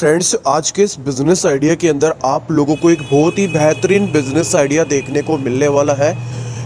Friends, आज के इस बिज़नेस आइडिया के अंदर आप लोगों को एक बहुत ही बेहतरीन बिज़नेस आइडिया देखने को मिलने वाला है।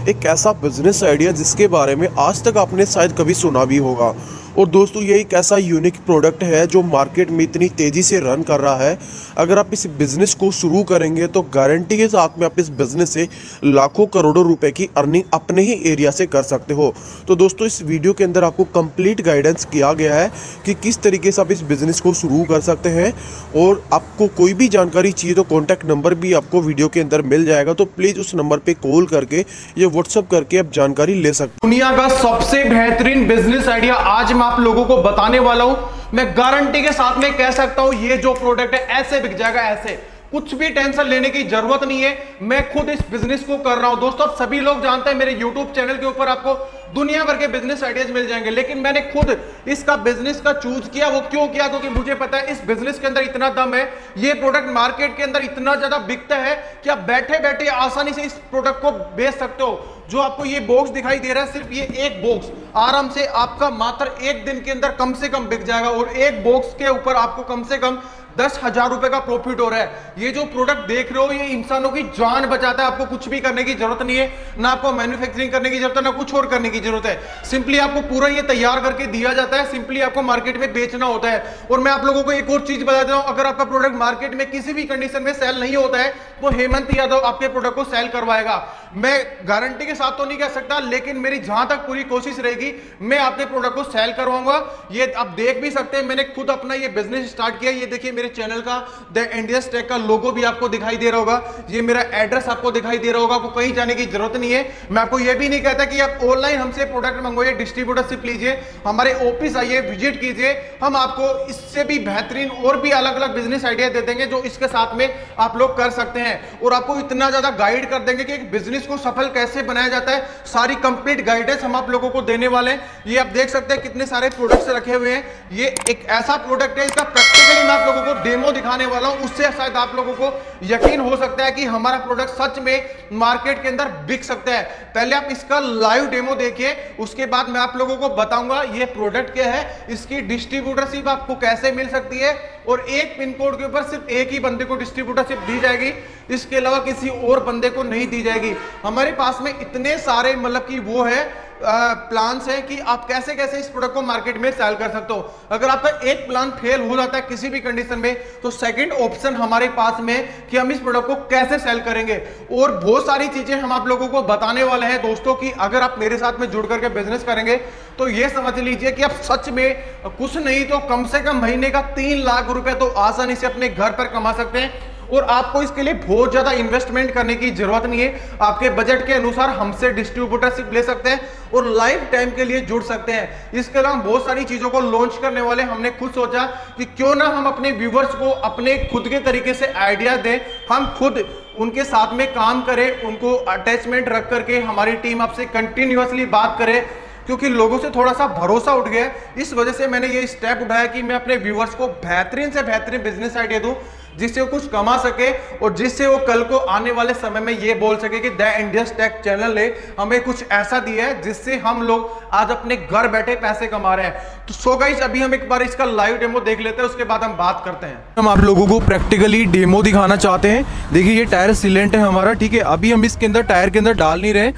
एक ऐसा बिज़नेस आइडिया जिसके बारे में आज तक आपने शायद कभी सुना भी होगा। और दोस्तों, ये एक ऐसा यूनिक प्रोडक्ट है जो मार्केट में इतनी तेज़ी से रन कर रहा है। अगर आप इस बिज़नेस को शुरू करेंगे तो गारंटी के साथ में आप इस बिज़नेस से लाखों करोड़ों रुपए की अर्निंग अपने ही एरिया से कर सकते हो। तो दोस्तों, इस वीडियो के अंदर आपको कंप्लीट गाइडेंस किया गया है कि किस तरीके से आप इस बिज़नेस को शुरू कर सकते हैं। और आपको कोई भी जानकारी चाहिए तो कॉन्टैक्ट नंबर भी आपको वीडियो के अंदर मिल जाएगा, तो प्लीज़ उस नंबर पर कॉल करके या व्हाट्सअप करके आप जानकारी ले सकते हैं। दुनिया का सबसे बेहतरीन बिजनेस आइडिया आज मैं आप लोगों को बताने वाला हूं। मैं गारंटी के साथ में कह सकता हूं ये जो प्रोडक्ट है ऐसे बिक जाएगा, ऐसे कुछ भी टेंशन लेने की जरूरत नहीं है। मैं खुद इस बिजनेस को कर रहा हूं। दोस्तों, आप सभी लोग जानते हैं मेरे YouTube चैनल के ऊपर आपको दुनिया भर के बिजनेस आइडियाज मिल जाएंगे, लेकिन मैंने खुद इसका बिजनेस का चूज किया। वो क्यों किया? क्योंकि मुझे पता है इस बिजनेस के अंदर इतना दम है, ये प्रोडक्ट मार्केट के अंदर इतना ज्यादा बिकता है कि आप बैठे बैठे आसानी से इस प्रोडक्ट को बेच सकते हो। जो आपको ये बॉक्स दिखाई दे रहा है, सिर्फ ये एक बॉक्स आराम से आपका मात्र एक दिन के अंदर कम से कम बिक जाएगा। और एक बॉक्स के ऊपर आपको कम से कम 10,000 रुपए का प्रॉफिट हो रहा है। ये जो प्रोडक्ट देख रहे हो ये इंसानों की जान बचाता है। आपको कुछ भी करने की जरूरत नहीं है, ना आपको मैन्युफैक्चरिंग करने की जरूरत है, ना कुछ और करने की जरूरत है। सिंपली आपको पूरा ये तैयार करके दिया जाता है, सिंपली आपको मार्केट में बेचना होता है। और मैं आप लोगों को एक और चीज बता देता हूं, अगर आपका प्रोडक्ट मार्केट में किसी भी कंडीशन में सेल नहीं होता है तो हेमंत यादव आपके प्रोडक्ट को सेल करवाएगा। मैं गारंटी के साथ तो नहीं कह सकता, लेकिन मेरी जहां तक पूरी कोशिश रहेगी मैं आपके प्रोडक्ट को सेल करवाऊंगा। ये आप देख भी सकते हैं, मैंने खुद अपना ये बिजनेस स्टार्ट किया। ये देखिए मेरे चैनल का द इंडियस टेक का लोगो भी आपको दिखाई दे रहा होगा, ये मेरा एड्रेस आपको दिखाई दे रहा होगा। आपको कहीं जाने की जरूरत नहीं है। मैं आपको यह भी नहीं कहता कि आप ऑनलाइन हमसे प्रोडक्ट मंगवाइए, डिस्ट्रीब्यूटरशिप लीजिए, हमारे ऑफिस आइए, विजिट कीजिए। हम आपको इससे भी बेहतरीन और भी अलग अलग बिजनेस आइडिया दे देंगे जो इसके साथ में आप लोग कर सकते हैं। और आपको इतना ज्यादा गाइड कर देंगे कि एक बिजनेस को सफल कैसे बनाया जाता है। सारी कंप्लीट गाइडेंस हम आप लोगों को देने वाले हैं। ये आप देख सकते हैं कितने सारे प्रोडक्ट्स रखे हुए हैं। ये एक ऐसा प्रोडक्ट है, इसका प्रैक्टिकली मैं आप लोगों को डेमो दिखाने वाला हूं। उससे शायद आप लोगों को यकीन हो सकता है कि हमारा प्रोडक्ट सच में मार्केट के अंदर बिक सकता है। पहले आप इसका लाइव डेमो देखिए, उसके बाद मैं आप लोगों को बताऊंगा ये प्रोडक्ट क्या है, इसकी डिस्ट्रीब्यूटरशिप आपको कैसे मिल सकती है। और एक पिन कोड के ऊपर सिर्फ एक ही बंदे को डिस्ट्रीब्यूटरशिप दी जाएगी, इसके अलावा किसी और बंदे को नहीं दी जाएगी। हमारे पास में इतने सारे मतलब कि वो है प्लान्स है कि आप कैसे कैसे इस प्रोडक्ट को मार्केट में सेल कर सकते हो। अगर आपका एक प्लान फेल हो जाता है किसी भी कंडीशन में, तो सेकंड ऑप्शन हमारे पास में कि हम इस प्रोडक्ट को कैसे सेल करेंगे। और बहुत सारी चीजें हम आप लोगों को बताने वाले हैं दोस्तों कि अगर आप मेरे साथ में जुड़ करके बिजनेस करेंगे तो ये समझ लीजिए कि आप सच में कुछ नहीं तो कम से कम महीने का 3 लाख रुपए तो आसानी से अपने घर पर कमा सकते हैं। और आपको इसके लिए बहुत ज्यादा इन्वेस्टमेंट करने की जरूरत नहीं है। आपके बजट के अनुसार हमसे डिस्ट्रीब्यूटरशिप ले सकते हैं और लाइफ टाइम के लिए जुड़ सकते हैं। इसके अलावा बहुत सारी चीजों को लॉन्च करने वाले हमने खुद सोचा कि क्यों ना हम अपने व्यूवर्स को अपने खुद के तरीके से आइडिया दें, हम खुद उनके साथ में काम करें, उनको अटैचमेंट रख करके हमारी टीम आपसे कंटिन्यूअसली बात करे। क्योंकि लोगों से थोड़ा सा भरोसा उठ गया, इस वजह से मैंने ये स्टेप उठाया कि मैं अपने व्यूवर्स को बेहतरीन से बेहतरीन बिजनेस आइडिया दूं जिससे वो कुछ कमा सके और जिससे वो कल को आने वाले समय में ये बोल सके कि द इंडियस टेक चैनल ने हमें कुछ ऐसा दिया है जिससे हम लोग आज अपने घर बैठे पैसे कमा रहे हैं। तो सो गाइस, अभी हम एक बार इसका लाइव डेमो देख लेते हैं, उसके बाद हम बात करते हैं। हम आप लोगों को प्रैक्टिकली डेमो दिखाना चाहते हैं। देखिए ये टायर सीलेंट है हमारा, ठीक है। अभी हम इसके अंदर टायर के अंदर डाल नहीं रहे,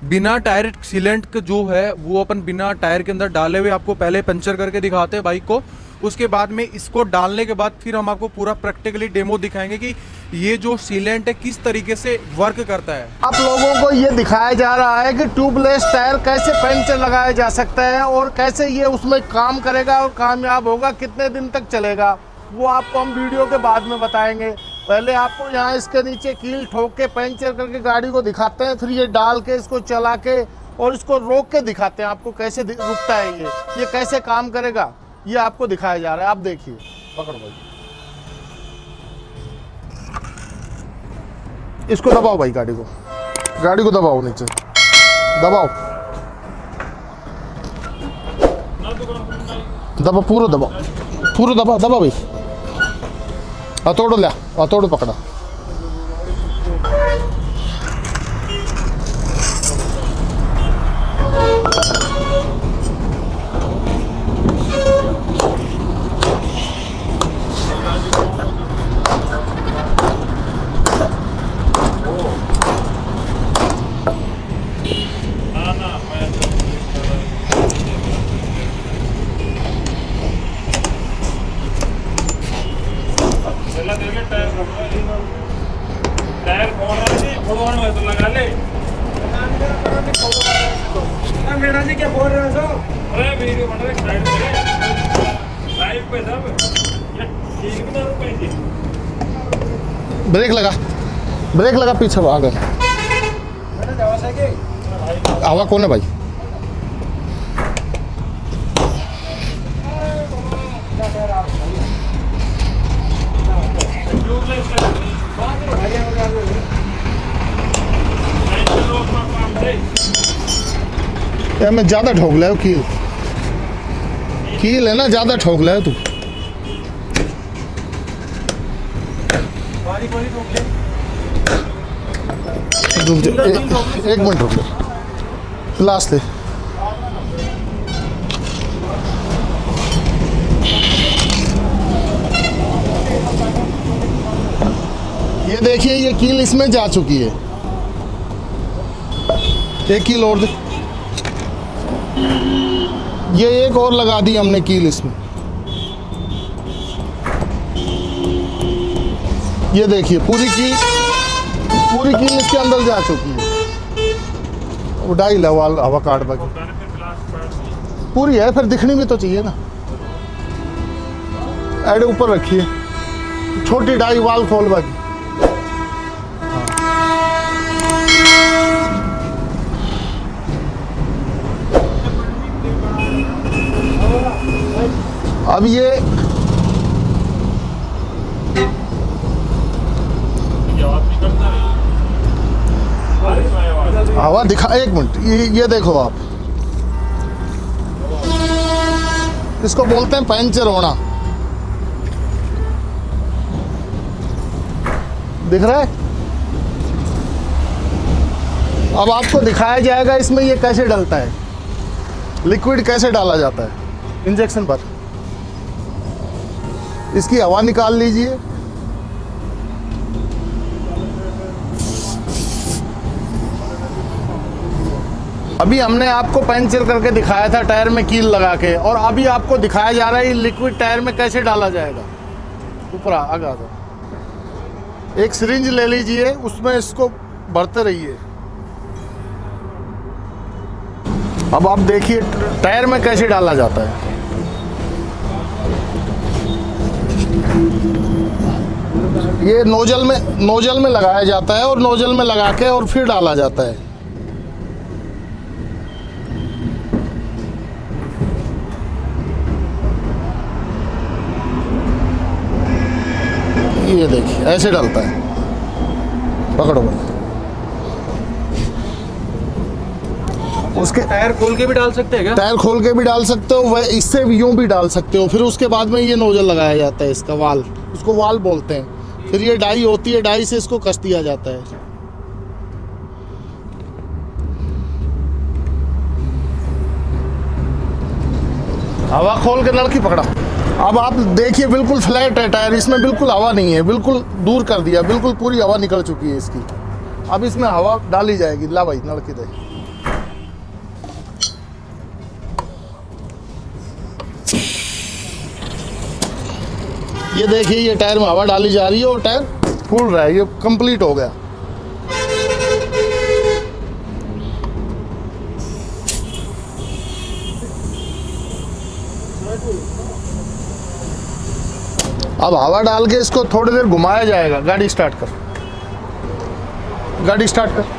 बिना टायर सीलेंट जो है वो अपन बिना टायर के अंदर डाले हुए आपको पहले पंचर करके दिखाते हैं बाइक को। उसके बाद में इसको डालने के बाद फिर हम आपको पूरा प्रैक्टिकली डेमो दिखाएंगे कि ये जो सीलेंट है किस तरीके से वर्क करता है। आप लोगों को ये दिखाया जा रहा है कि ट्यूबलेस टायर कैसे पंचर लगाया जा सकता है और कैसे ये उसमें काम करेगा और कामयाब होगा, कितने दिन तक चलेगा, वो आपको हम वीडियो के बाद में बताएंगे। पहले आपको यहाँ इसके नीचे कील ठोक के पंचर करके गाड़ी को दिखाते हैं, फिर ये डाल के इसको चला के और इसको रोक के दिखाते हैं आपको कैसे रुकता है, ये कैसे काम करेगा, ये आपको दिखाया जा रहा है। आप देखिए, पकड़ भाई, इसको दबाओ भाई, गाड़ी को दबाओ, नीचे दबाओ, पूरा दबा भाई, हथौड़ो पकड़ा। टायर कौन है जी? फोन में तो लगा ले। मेरा जी क्या बोल रहे हो? अरे वीडियो बन रहा है साइड पे, लाइव पे सब ये ठीक भी ना पैसे। ब्रेक लगा पीछे आ गए। हवा कौन है भाई? यार मैं ज्यादा ठोक लाया कील है ना, ज्यादा ठोक लाया तू। रुक जा, एक मिनट रुक जा, लास्ट ले। ये देखिए ये कील इसमें जा चुकी है। एक कील और दे, ये एक और लगा दी हमने कील इसमें। ये देखिए पूरी कील इसके अंदर जा चुकी है। उड़ाई लवाल हवा काट बाकी पूरी है, फिर दिखनी भी तो चाहिए ना। ऐड ऊपर रखिए, छोटी डाई वाल खोल बाकी। अब ये हवा दिखा, एक मिनट, ये देखो आप, इसको बोलते हैं पंचर होना। दिख रहा है? अब आपको दिखाया जाएगा इसमें ये कैसे डलता है, लिक्विड कैसे डाला जाता है इंजेक्शन पर। इसकी हवा निकाल लीजिए। अभी हमने आपको पंचर करके दिखाया था टायर में कील लगा के, और अभी आपको दिखाया जा रहा है ये लिक्विड टायर में कैसे डाला जाएगा। ऊपर आगे आ जाओ, एक सिरिंज ले लीजिए, उसमें इसको भरते रहिए। अब आप देखिए टायर में कैसे डाला जाता है। ये नोजल में लगाया जाता है, और नोजल में लगा के और फिर डाला जाता है। ये देखिए ऐसे डलता है, पकड़ो भाई। उसके टायर खोल के भी डाल सकते हैं क्या? टायर खोल के भी डाल सकते हो, वह इससे यूं भी डाल सकते हो। फिर उसके बाद में ये नोजल लगाया जाता है, इसका वाल, उसको वाल बोलते हैं। फिर ये डाई होती है, डाई से इसको कस दिया जाता है। हवा खोल के लड़की पकड़ा। अब आप देखिए बिल्कुल फ्लैट है टायर, इसमें बिल्कुल हवा नहीं है, बिल्कुल दूर कर दिया, बिल्कुल पूरी हवा निकल चुकी है इसकी। अब इसमें हवा डाली जाएगी। ला भाई लड़की दे। ये देखिए ये टायर में हवा डाली जा रही है और टायर फूल रहा है, ये कंप्लीट हो गया। अब हवा डाल के इसको थोड़ी देर घुमाया जाएगा। गाड़ी स्टार्ट कर, गाड़ी स्टार्ट कर।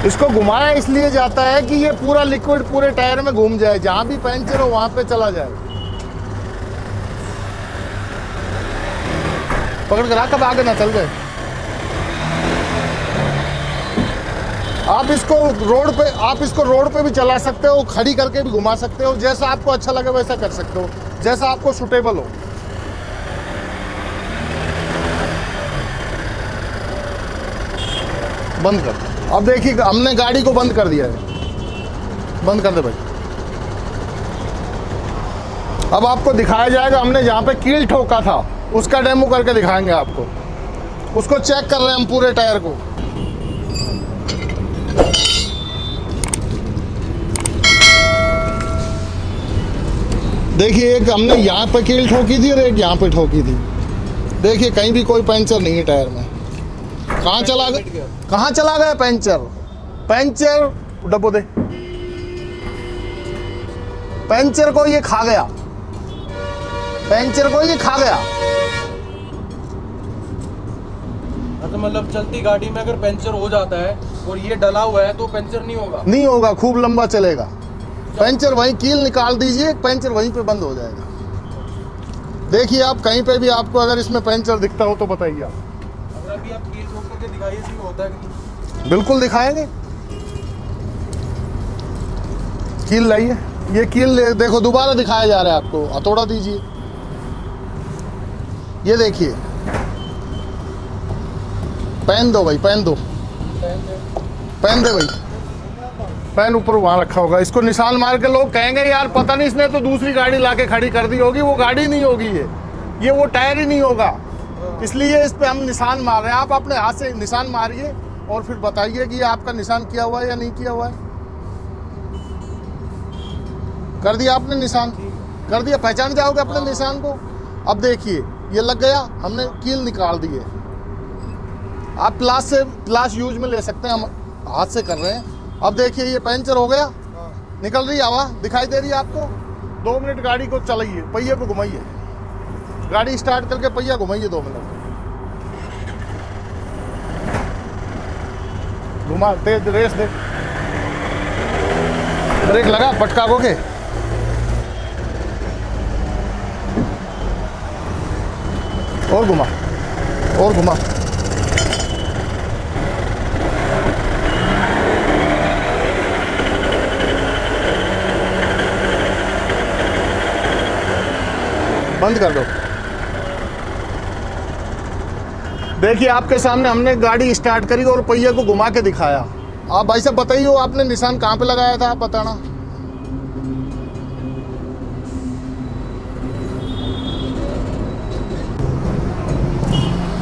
इसको घुमाया इसलिए जाता है कि ये पूरा लिक्विड पूरे टायर में घूम जाए, जहां भी पंचर हो वहां पे चला जाए। पकड़ कर कब आगे ना चल जाए। आप इसको रोड पे भी चला सकते हो, खड़ी करके भी घुमा सकते हो, जैसा आपको अच्छा लगे वैसा कर सकते हो, जैसा आपको सूटेबल हो। बंद कर। अब देखिए हमने गाड़ी को बंद कर दिया है। बंद कर दे भाई। अब आपको दिखाया जाएगा हमने जहाँ पे कील ठोका था उसका डेमो करके दिखाएंगे आपको। उसको चेक कर रहे हैं हम पूरे टायर को। देखिए एक हमने यहाँ पे कील ठोकी थी और एक यहाँ पे ठोकी थी। देखिए कहीं भी कोई पंचर नहीं है टायर में। कहाँ चला गया पंचर डब्बो दे। पंचर को ये खा गया। अच्छा, मतलब चलती गाड़ी में अगर पंचर हो जाता है और ये डला हुआ है तो पंचर नहीं होगा, खूब लंबा चलेगा। पंचर वहीं कील निकाल दीजिए, पंचर वहीं पे बंद हो जाएगा। देखिए आप कहीं पे भी आपको अगर इसमें पंचर दिखता हो तो बताइए आप। अगर अभी आप कील ठोक करके दिखाइए इसमें होता है कि नहीं? बिल्कुल दिखाएंगे। कील लाइए, ये कील देखो दोबारा दिखाया जा रहा है आपको। हथौड़ा दीजिए, ये देखिए। पहन दो भाई, पहन दे भाई। पैन ऊपर वहां रखा होगा। इसको निशान मार के लोग कहेंगे यार पता नहीं इसने तो दूसरी गाड़ी लाके खड़ी कर दी होगी। वो गाड़ी नहीं होगी, ये वो टायर ही नहीं होगा, इसलिए इस पे हम निशान मार रहे हैं। आप अपने हाथ से निशान मारिए और फिर बताइए कि आपका निशान किया हुआ है या नहीं किया हुआ है। कर दिया आपने निशान, कर दिया, पहचान जाओगे अपने निशान को। अब देखिए ये लग गया, हमने कील निकाल दी है। आप प्लास यूज में ले सकते हैं, हम हाथ से कर रहे हैं। अब देखिए ये पंचर हो गया, निकल रही हवा दिखाई दे रही है आपको। 2 मिनट गाड़ी को चलाइए, पहिए को घुमाइए, गाड़ी स्टार्ट करके पहिया घुमाइए 2 मिनट। घुमा, तेज रेस दे, ब्रेक लगा, पटका गोगे। और घुमा, और घुमा। बंद कर दो। देखिए आपके सामने हमने गाड़ी स्टार्ट करी और पहिए को घुमा के दिखाया। आप भाई साहब बताइए आपने निशान कहाँ पे लगाया था, आप बताना।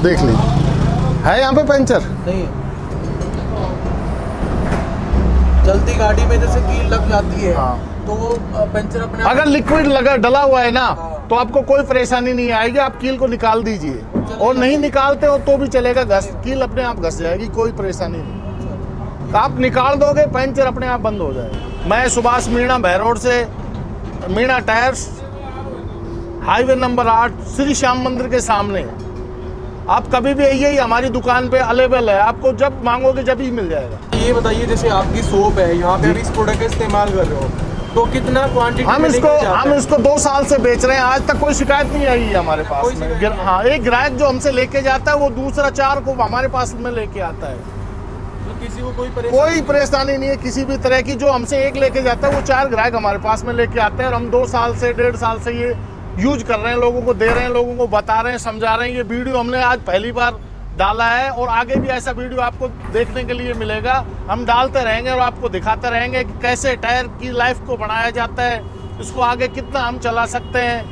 देख लीजिए है यहाँ पे पंचर नहीं है। चलती गाड़ी में जैसे कील लग जाती है तो पंचर अपने अगर लिक्विड लगा डला हुआ है ना तो आपको कोई परेशानी नहीं आएगी। आप कील को निकाल दीजिए और नहीं निकालते हो तो भी चलेगा, घस कील अपने आप घस जाएगी, कोई परेशानी नहीं। आप निकाल दोगे पंचर अपने आप बंद हो जाएगा। मैं सुभाष मीणा भैरोड से, Meena tyres, highway number 8, Shri Shyam मंदिर के सामने। आप कभी भी आइए, हमारी दुकान पे अवेलेबल है, आपको जब मांगोगे जब ही मिल जाएगा। ये बताइए जैसे आपकी शॉप है, यहाँ पे अभी इस प्रोडक्ट का इस्तेमाल कर रहे हो तो कितना क्वांटिटी हम इसको 2 साल से बेच रहे हैं, आज तक कोई शिकायत नहीं आई है हमारे पास में। हाँ, एक ग्राहक जो हमसे लेके जाता है वो दूसरा 4 को हमारे पास में लेके आता है। तो किसी को कोई परेशानी नहीं है किसी भी तरह की। जो हमसे एक लेके जाता है वो 4 ग्राहक हमारे पास में लेके आते हैं और हम 2 साल से 1.5 साल से ये यूज कर रहे हैं, लोगों को दे रहे हैं, लोगों को बता रहे हैं, समझा रहे हैं। ये वीडियो हमने आज पहली बार डाला है और आगे भी ऐसा वीडियो आपको देखने के लिए मिलेगा। हम डालते रहेंगे और आपको दिखाते रहेंगे कि कैसे टायर की लाइफ को बढ़ाया जाता है, इसको आगे कितना हम चला सकते हैं।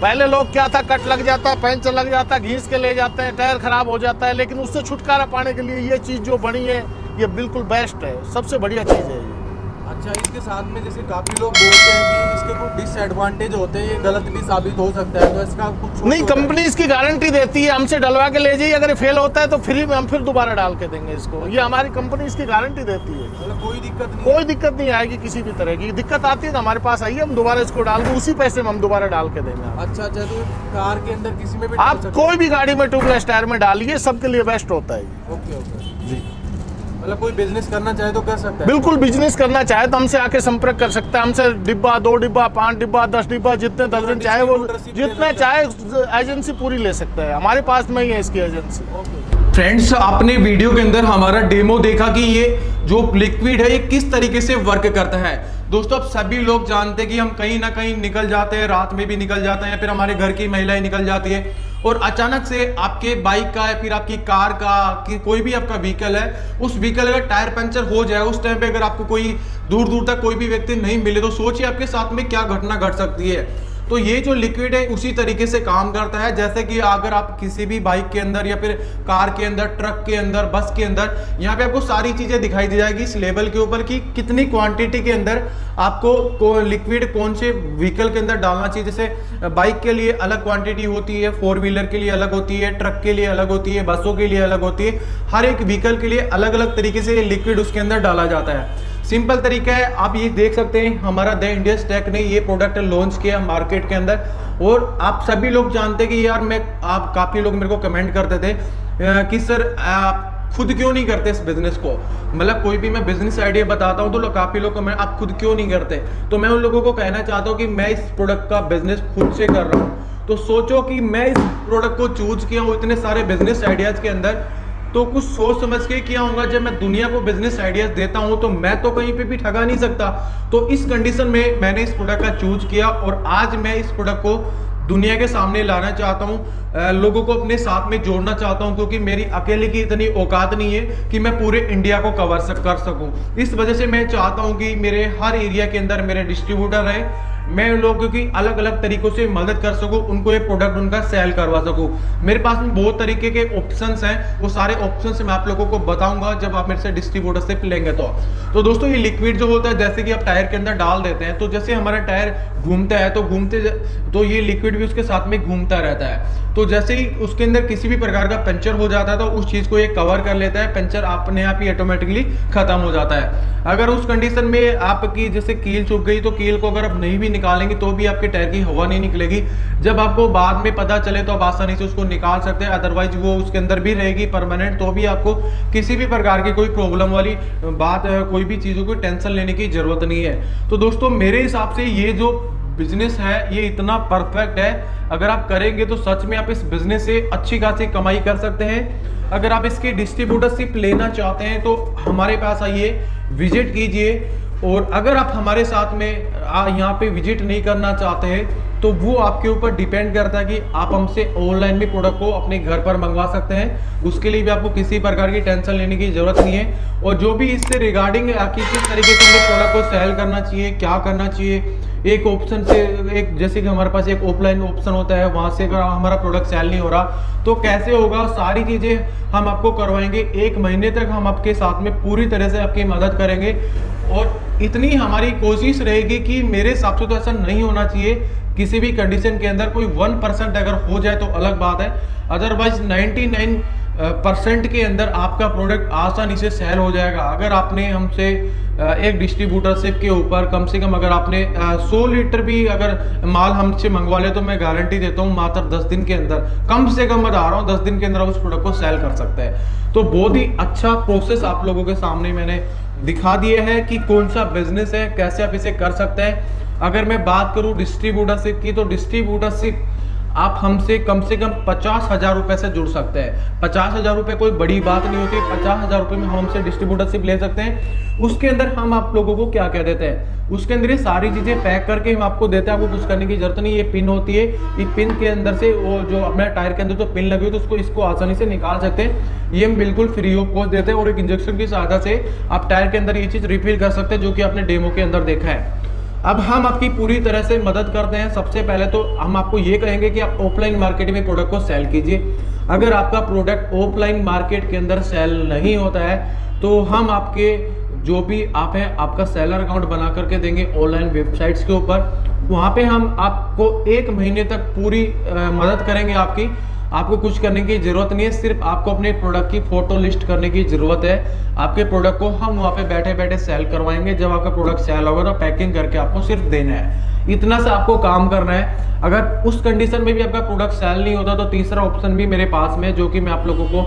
पहले लोग क्या था, कट लग जाता, पंचर लग जाता, घींच के ले जाते हैं, टायर खराब हो जाता है, लेकिन उससे छुटकारा पाने के लिए ये चीज़ जो बनी है ये बिल्कुल बेस्ट है, सबसे बढ़िया चीज़ है ये। अच्छा, इसके साथ में जैसे काफी लोग बोलते हैं कि इसके कुछ डिसएडवांटेज होते हैं, ये गलत भी साबित हो सकता है, तो इसका कुछ नहीं, कंपनी इसकी गारंटी देती है, हमसे डलवा के ले जाइए, अगर ये फेल होता है तो फ्री में हम फिर दोबारा डाल के देंगे इसको। ये हमारी कंपनी इसकी गारंटी देती है, मतलब कोई दिक्कत नहीं आएगी। किसी भी तरह की दिक्कत आती है तो हमारे पास आइए, हम दोबारा इसको डाल के उसी पैसे में हम दोबारा डाल के देंगे। अच्छा, तो कार के अंदर किसी में भी आप कोई भी गाड़ी में ट्यूबलेस टायर में डालिए, सबके लिए बेस्ट होता है। ओके जी, मतलब कोई बिजनेस करना चाहे तो कर सकता है। बिल्कुल, बिजनेस करना चाहे तो हमसे आके संपर्क कर सकता है। हमसे डिब्बा, 2 डिब्बा, 5 डिब्बा, 10 डिब्बा, जितने दर्जन चाहे वो जितना चाहे एजेंसी पूरी ले सकता है, हमारे पास में ही है इसकी एजेंसी। फ्रेंड्स, आपने वीडियो के अंदर हमारा डेमो देखा कि ये जो लिक्विड है ये किस तरीके से वर्क करता है। दोस्तों, अब सभी लोग जानते हैं कि हम कहीं ना कहीं निकल जाते हैं, रात में भी निकल जाते हैं, फिर हमारे घर की महिलाएं निकल जाती है और अचानक से आपके बाइक का या फिर आपकी कार का, कि कोई भी आपका व्हीकल है, उस व्हीकल का टायर पंचर हो जाए, उस टाइम पे अगर आपको कोई दूर दूर तक कोई भी व्यक्ति नहीं मिले तो सोचिए आपके साथ में क्या घटना घट सकती है। तो ये जो लिक्विड है उसी तरीके से काम करता है, जैसे कि अगर आप किसी भी बाइक के अंदर या फिर कार के अंदर, ट्रक के अंदर, बस के अंदर, यहाँ पे आपको सारी चीजें दिखाई दी जाएगी इस लेबल के ऊपर कि कितनी क्वांटिटी के अंदर आपको लिक्विड कौन से व्हीकल के अंदर डालना चाहिए। जैसे बाइक के लिए अलग क्वांटिटी होती है, 4 व्हीलर के लिए अलग होती है, ट्रक के लिए अलग होती है, बसों के लिए अलग होती है, हर एक व्हीकल के लिए अलग अलग तरीके से लिक्विड उसके अंदर डाला जाता है। सिंपल तरीका है, आप ये देख सकते हैं हमारा द इंडिया स्टैक ने ये प्रोडक्ट लॉन्च किया मार्केट के अंदर, और आप सभी लोग जानते हैं कि यार आप काफ़ी लोग मेरे को कमेंट करते थे कि सर आप खुद क्यों नहीं करते इस बिजनेस को, मतलब कोई भी मैं बिजनेस आइडिया बताता हूँ तो काफ़ी लोग कमेंट आप खुद क्यों नहीं करते। तो मैं उन लोगों को कहना चाहता हूँ कि मैं इस प्रोडक्ट का बिजनेस खुद से कर रहा हूँ। तो सोचो कि मैं इस प्रोडक्ट को चूज किया हूँ इतने सारे बिजनेस आइडियाज़ के अंदर, तो कुछ सोच समझ के किया होगा। जब मैं दुनिया को बिजनेस आइडियाज देता हूं तो मैं तो कहीं पे भी ठगा नहीं सकता। तो इस कंडीशन में मैंने इस प्रोडक्ट का चूज किया और आज मैं इस प्रोडक्ट को दुनिया के सामने लाना चाहता हूं, लोगों को अपने साथ में जोड़ना चाहता हूं, क्योंकि मेरी अकेले की इतनी औकात नहीं है कि मैं पूरे इंडिया को कवर कर सकूं। इस वजह से मैं चाहता हूं कि मेरे हर एरिया के अंदर मेरे डिस्ट्रीब्यूटर रहे, मैं लोगों की अलग अलग तरीकों से मदद कर सकूं, उनको ये प्रोडक्ट उनका सेल करवा सकूं। मेरे पास में बहुत तरीके के ऑप्शंस हैं, वो सारे ऑप्शंस मैं आप लोगों को बताऊंगा जब आप मेरे से डिस्ट्रीब्यूटरशिप लेंगे। तो दोस्तों ये लिक्विड जो होता है जैसे कि आप टायर के अंदर डाल देते हैं, तो जैसे हमारा टायर घूमता है तो ये लिक्विड भी उसके साथ में घूमता रहता है। तो जैसे ही उसके अंदर किसी भी प्रकार का पंचर हो जाता है तो उस चीज को ये कवर कर लेता है, पंचर अपने आप ही ऑटोमेटिकली खत्म हो जाता है। अगर उस कंडीशन में आपकी जैसे कील चुभ गई तो कील को अगर आप नहीं भी निकालेंगे तो भी आपके टायर की हवा नहीं निकलेगी। जब आपको बाद में पता चले तो आप आसानी से उसको निकाल सकते हैं, अदरवाइज वो उसके अंदर भी रहेगी परमानेंट, तो भी आपको किसी भी प्रकार की कोई प्रॉब्लम वाली बात, कोई भी चीजों की टेंशन लेने की जरूरत नहीं है। तो दोस्तों मेरे हिसाब से ये जो बिजनेस है ये इतना परफेक्ट है, अगर आप करेंगे तो सच में आप इस बिजनेस से अच्छी खासी कमाई कर सकते हैं। अगर आप इसकी डिस्ट्रीब्यूटरशिप लेना चाहते हैं तो हमारे पास आइए, विजिट कीजिए। और अगर आप हमारे साथ में यहाँ पे विजिट नहीं करना चाहते हैं तो वो आपके ऊपर डिपेंड करता है कि आप हमसे ऑनलाइन भी प्रोडक्ट को अपने घर पर मंगवा सकते हैं। उसके लिए भी आपको किसी प्रकार की टेंशन लेने की जरूरत नहीं है। और जो भी इससे रिगार्डिंग किस तरीके से हमें प्रोडक्ट को सेल करना चाहिए, क्या करना चाहिए, एक ऑप्शन से एक, जैसे कि हमारे पास एक ऑफलाइन ऑप्शन होता है, वहां से अगर हमारा प्रोडक्ट सेल नहीं हो रहा तो कैसे होगा, सारी चीजें हम आपको करवाएंगे। 1 महीने तक हम आपके साथ में पूरी तरह से आपकी मदद करेंगे और इतनी हमारी कोशिश रहेगी कि मेरे हिसाब से तो ऐसा नहीं होना चाहिए किसी भी कंडीशन के अंदर। कोई 1% अगर हो जाए तो अलग बात है, अदरवाइज 99% के अंदर आपका प्रोडक्ट आसानी से सेल हो जाएगा। अगर आपने हमसे एक डिस्ट्रीब्यूटरशिप के ऊपर कम से कम अगर आपने 100 लीटर भी अगर माल हमसे मंगवा ले तो मैं गारंटी देता हूँ मात्र 10 दिन के अंदर, कम से कम बता रहा हूँ 10 दिन के अंदर उस प्रोडक्ट को सेल कर सकते हैं। तो बहुत ही अच्छा प्रोसेस आप लोगों के सामने मैंने दिखा दिया है कि कौन सा बिजनेस है, कैसे आप इसे कर सकते हैं। अगर मैं बात करूं डिस्ट्रीब्यूटरशिप की तो डिस्ट्रीब्यूटरशिप आप हमसे कम से कम 50,000 रुपए से जुड़ सकते हैं। 50,000 रुपए कोई बड़ी बात नहीं होती, 50,000 रुपए में हम हमसे डिस्ट्रीब्यूटरशिप ले सकते हैं। उसके अंदर हम आप लोगों को क्या कह देते हैं, उसके अंदर ये सारी चीजें पैक करके हम आपको देते हैं, आपको कुछ करने की जरूरत नहीं। ये पिन होती है, ये पिन के अंदर से वो जो अपने टायर के अंदर जो पिन लगी हुई तो इसको आसानी से निकाल सकते हैं। ये हम बिल्कुल फ्री ऑफ कॉस्ट देते हैं और एक इंजेक्शन की सहायता से आप टायर के अंदर ये चीज रिफिल कर सकते हैं, जो कि आपने डेमो के अंदर देखा है। अब हम आपकी पूरी तरह से मदद करते हैं। सबसे पहले तो हम आपको ये कहेंगे कि आप ऑफलाइन मार्केट में प्रोडक्ट को सेल कीजिए। अगर आपका प्रोडक्ट ऑफलाइन मार्केट के अंदर सेल नहीं होता है तो हम आपके जो भी आप हैं आपका सेलर अकाउंट बना करके देंगे ऑनलाइन वेबसाइट्स के ऊपर। वहाँ पे हम आपको 1 महीने तक पूरी मदद करेंगे आपकी। आपको कुछ करने की जरूरत नहीं है, सिर्फ आपको अपने प्रोडक्ट की फोटो लिस्ट करने की जरूरत है। आपके प्रोडक्ट को हम वहाँ पे बैठे बैठे सेल करवाएंगे। जब आपका प्रोडक्ट सेल होगा तो पैकिंग करके आपको सिर्फ देना है, इतना सा आपको काम करना है। अगर उस कंडीशन में भी आपका प्रोडक्ट सेल नहीं होता तो तीसरा ऑप्शन भी मेरे पास में, जो कि मैं आप लोगों को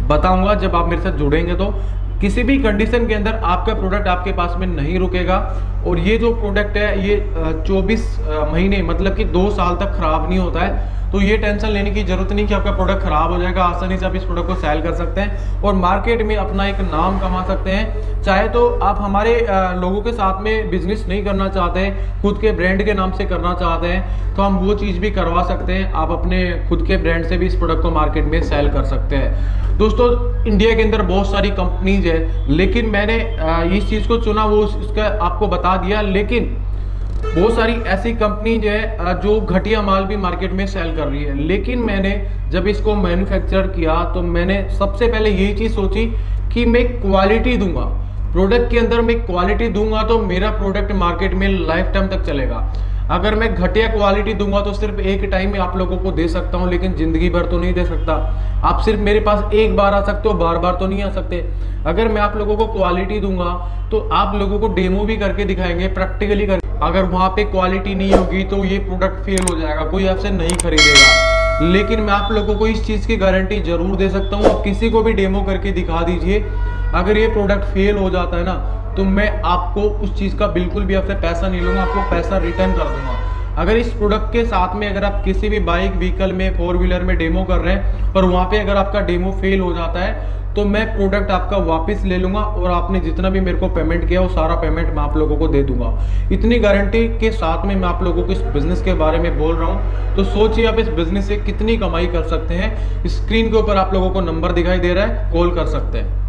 बताऊंगा जब आप मेरे साथ जुड़ेंगे। तो किसी भी कंडीशन के अंदर आपका प्रोडक्ट आपके पास में नहीं रुकेगा और ये जो प्रोडक्ट है ये 24 महीने मतलब कि 2 साल तक खराब नहीं होता है। तो ये टेंशन लेने की जरूरत नहीं कि आपका प्रोडक्ट खराब हो जाएगा। आसानी से आप इस प्रोडक्ट को सेल कर सकते हैं और मार्केट में अपना एक नाम कमा सकते हैं। चाहे तो आप हमारे लोगों के साथ में बिजनेस नहीं करना चाहते हैं, खुद के ब्रांड के नाम से करना चाहते हैं तो हम वो चीज़ भी करवा सकते हैं। आप अपने खुद के ब्रांड से भी इस प्रोडक्ट को मार्केट में सेल कर सकते हैं। दोस्तों इंडिया के अंदर बहुत सारी कंपनीज है, लेकिन मैंने इस चीज़ को चुना वो इसका आपको बता दिया। लेकिन बहुत सारी ऐसी कंपनी जो है जो घटिया माल भी मार्केट में सेल कर रही है, लेकिन मैंने जब इसको मैन्युफैक्चर किया तो मैंने सबसे पहले यही चीज़ सोची कि मैं क्वालिटी दूंगा, प्रोडक्ट के अंदर मैं क्वालिटी दूंगा तो मेरा प्रोडक्ट मार्केट में लाइफ टाइम तक चलेगा। अगर मैं घटिया क्वालिटी दूंगा तो सिर्फ एक टाइम में आप लोगों को दे सकता हूं, लेकिन जिंदगी भर तो नहीं दे सकता। आप सिर्फ मेरे पास एक बार आ सकते हो, बार बार तो नहीं आ सकते। अगर मैं आप लोगों को क्वालिटी दूंगा तो आप लोगों को डेमो भी करके दिखाएंगे, प्रैक्टिकली करके। अगर वहां पे क्वालिटी नहीं होगी तो ये प्रोडक्ट फेल हो जाएगा, कोई आपसे नहीं खरीदेगा। लेकिन मैं आप लोगों को इस चीज की गारंटी जरूर दे सकता हूँ, आप किसी को भी डेमो करके दिखा दीजिए, अगर ये प्रोडक्ट फेल हो जाता है ना तो मैं आपको उस चीज़ का बिल्कुल भी आपसे पैसा नहीं लूँगा, आपको पैसा रिटर्न कर दूंगा। अगर इस प्रोडक्ट के साथ में अगर आप किसी भी बाइक व्हीकल में 4 व्हीलर में डेमो कर रहे हैं और वहाँ पे अगर आपका डेमो फेल हो जाता है तो मैं प्रोडक्ट आपका वापस ले लूँगा और आपने जितना भी मेरे को पेमेंट किया वो सारा पेमेंट मैं आप लोगों को दे दूंगा। इतनी गारंटी के साथ में मैं आप लोगों को इस बिज़नेस के बारे में बोल रहा हूँ। तो सोचिए आप इस बिज़नेस से कितनी कमाई कर सकते हैं। स्क्रीन के ऊपर आप लोगों को नंबर दिखाई दे रहा है, कॉल कर सकते हैं।